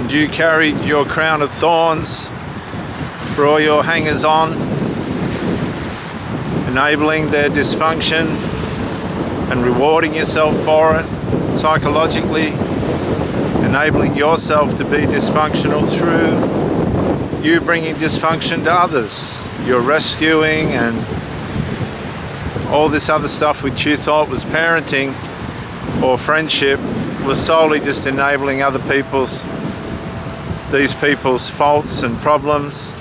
and you carried your crown of thorns for all your hangers-on, enabling their dysfunction and rewarding yourself for it, psychologically enabling yourself to be dysfunctional through you bringing dysfunction to others. You're rescuing and all this other stuff which you thought was parenting or friendship was solely just enabling these people's faults and problems.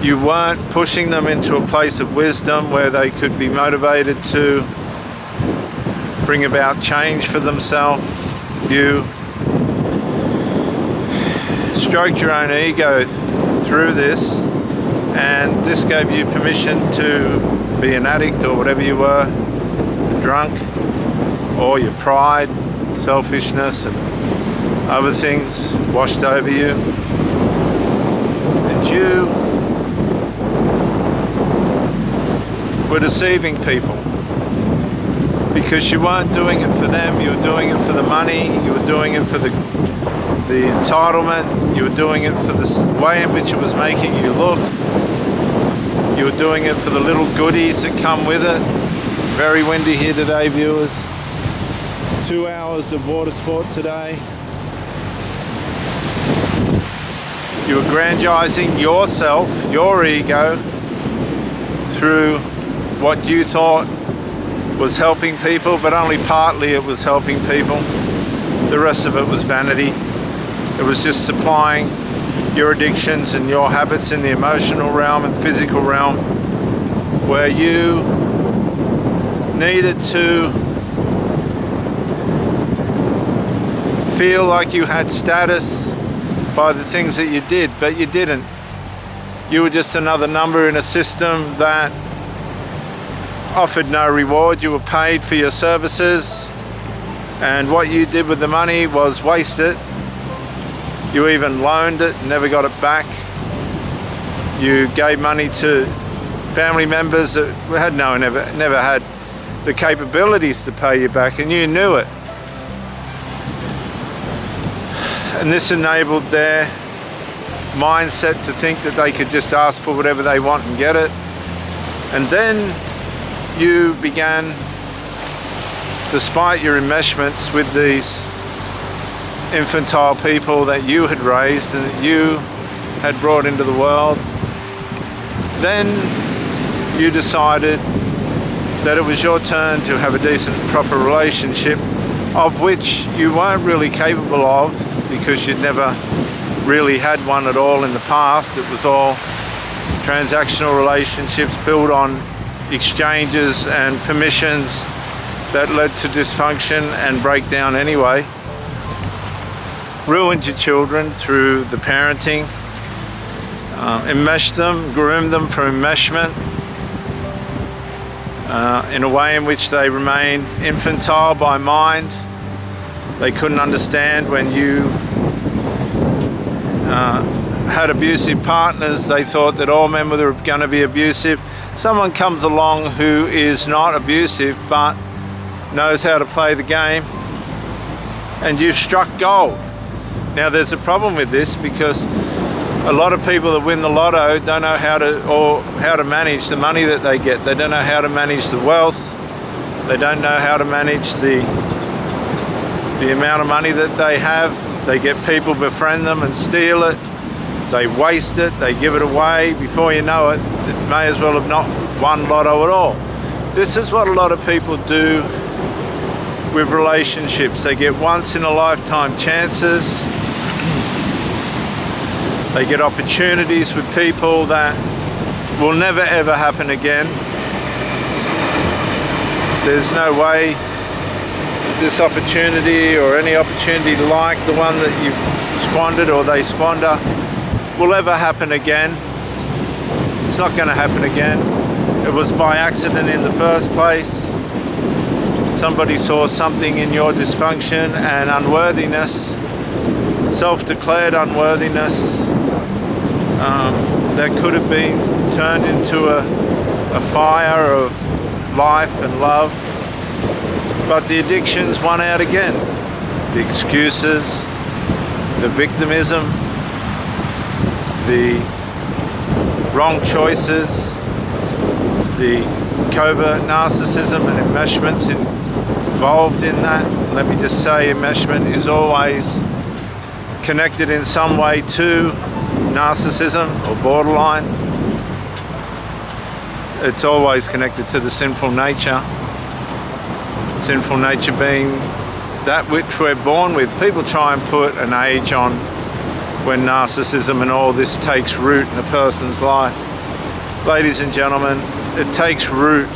You weren't pushing them into a place of wisdom where they could be motivated to bring about change for themselves. You stroked your own ego through this, and this gave you permission to be an addict or whatever you were, drunk, or your pride, selfishness and other things washed over you, and you were deceiving people because you weren't doing it for them, you were doing it for the money, you were doing it for the entitlement, you were doing it for the way in which it was making you look, you were doing it for the little goodies that come with it. Very windy here today, viewers. 2 hours of water sport today. You were grandizing yourself, your ego, through what you thought was helping people, but only partly it was helping people. The rest of it was vanity. It was just supplying your addictions and your habits in the emotional realm and physical realm, where you needed to feel like you had status by the things that you did, but you didn't. You were just another number in a system that offered no reward. You were paid for your services, and what you did with the money was waste it. You even loaned it, never got it back. You gave money to family members that had never had the capabilities to pay you back, and you knew it. And this enabled their mindset to think that they could just ask for whatever they want and get it. And then you began, despite your enmeshments with these infantile people that you had raised and that you had brought into the world, then you decided that it was your turn to have a decent, proper relationship, of which you weren't really capable of because you'd never really had one at all in the past. It was all transactional relationships built on exchanges and permissions that led to dysfunction and breakdown anyway. Ruined your children through the parenting, enmeshed them, groomed them for enmeshment in a way in which they remained infantile by mind. They couldn't understand when you had abusive partners. They thought that all men were going to be abusive. Someone comes along who is not abusive but knows how to play the game, and you've struck gold. Now there's a problem with this because a lot of people that win the lotto don't know how to manage the money that they get. They don't know how to manage the wealth. They don't know how to manage the amount of money that they have. They get people befriend them and steal it. They waste it. They give it away. Before you know it, it may as well have not won lotto at all. This is what a lot of people do with relationships. They get once in a lifetime chances. They get opportunities with people that will never ever happen again. There's no way this opportunity or any opportunity like the one that you've squandered or they squander will ever happen again. It's not going to happen again. It was by accident in the first place. Somebody saw something in your dysfunction and unworthiness, self-declared unworthiness, that could have been turned into a fire of life and love. But the addictions won out again. The excuses, the victimism, the wrong choices, the covert narcissism and enmeshments involved in that. Let me just say, enmeshment is always connected in some way to narcissism or borderline. It's always connected to the sinful nature. Sinful nature being that which we're born with. People try and put an age on when narcissism and all this takes root in a person's life. Ladies and gentlemen, it takes root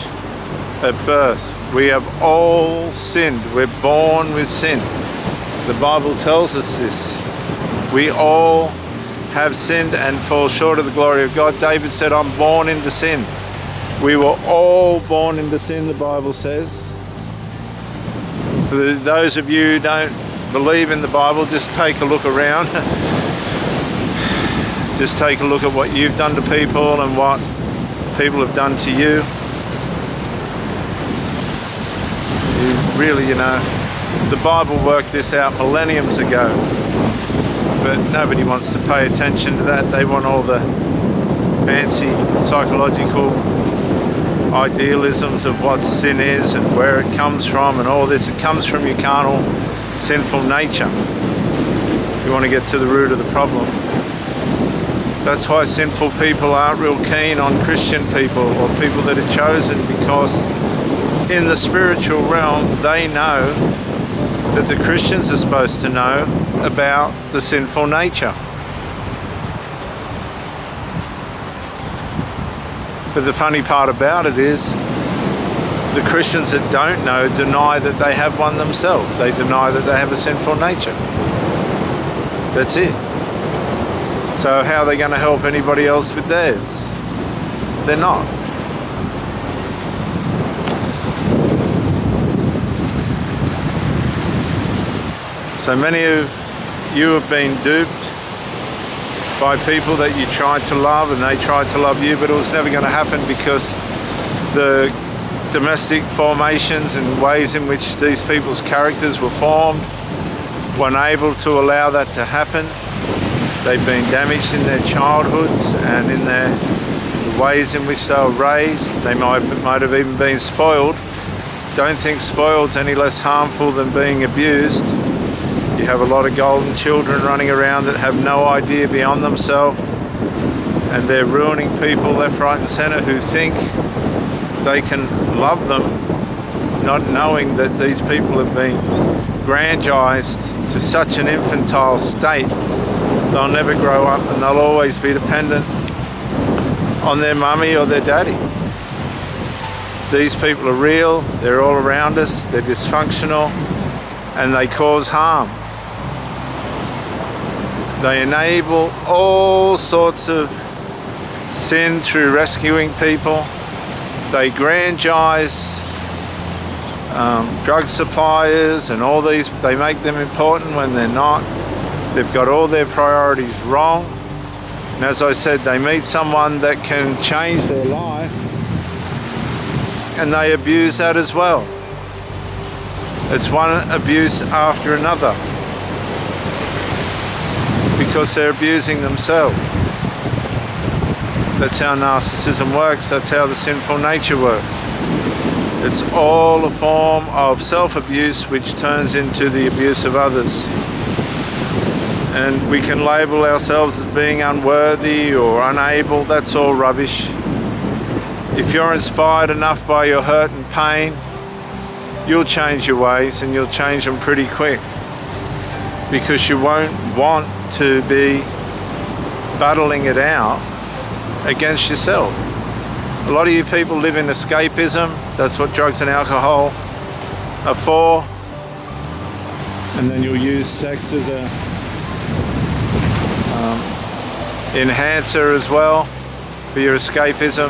at birth. We have all sinned. We're born with sin. The Bible tells us this. We all have sinned and fall short of the glory of God. David said, I'm born into sin. We were all born into sin, the Bible says. For those of you who don't believe in the Bible, just take a look around. Just take a look at what you've done to people and what people have done to you. Really, the Bible worked this out millenniums ago, but nobody wants to pay attention to that. They want all the fancy psychological idealisms of what sin is and where it comes from and all this. It comes from your carnal, sinful nature. You want to get to the root of the problem. That's why sinful people aren't real keen on Christian people or people that are chosen, because in the spiritual realm they know that the Christians are supposed to know about the sinful nature. But the funny part about it is the Christians that don't know deny that they have one themselves. They deny that they have a sinful nature. That's it. So how are they going to help anybody else with theirs? They're not. So many of you have been duped by people that you tried to love and they tried to love you, but it was never going to happen because the domestic formations and ways in which these people's characters were formed weren't able to allow that to happen. They've been damaged in their childhoods and in the ways in which they were raised. They might have even been spoiled. Don't think spoiled's any less harmful than being abused. You have a lot of golden children running around that have no idea beyond themselves, and they're ruining people left, right and centre who think they can love them, not knowing that these people have been grandized to such an infantile state. They'll never grow up and they'll always be dependent on their mummy or their daddy. These people are real, they're all around us, they're dysfunctional, and they cause harm. They enable all sorts of sin through rescuing people. They grandize drug suppliers and all these. They make them important when they're not. They've got all their priorities wrong. And as I said, they meet someone that can change their life and they abuse that as well. It's one abuse after another, because they're abusing themselves. That's how narcissism works. That's how the sinful nature works. It's all a form of self-abuse which turns into the abuse of others. And we can label ourselves as being unworthy or unable. That's all rubbish. If you're inspired enough by your hurt and pain, you'll change your ways, and you'll change them pretty quick, because you won't want to be battling it out against yourself. A lot of you people live in escapism. That's what drugs and alcohol are for. And then you'll use sex as a enhancer as well for your escapism.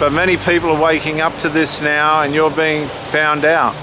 But many people are waking up to this now, and you're being found out.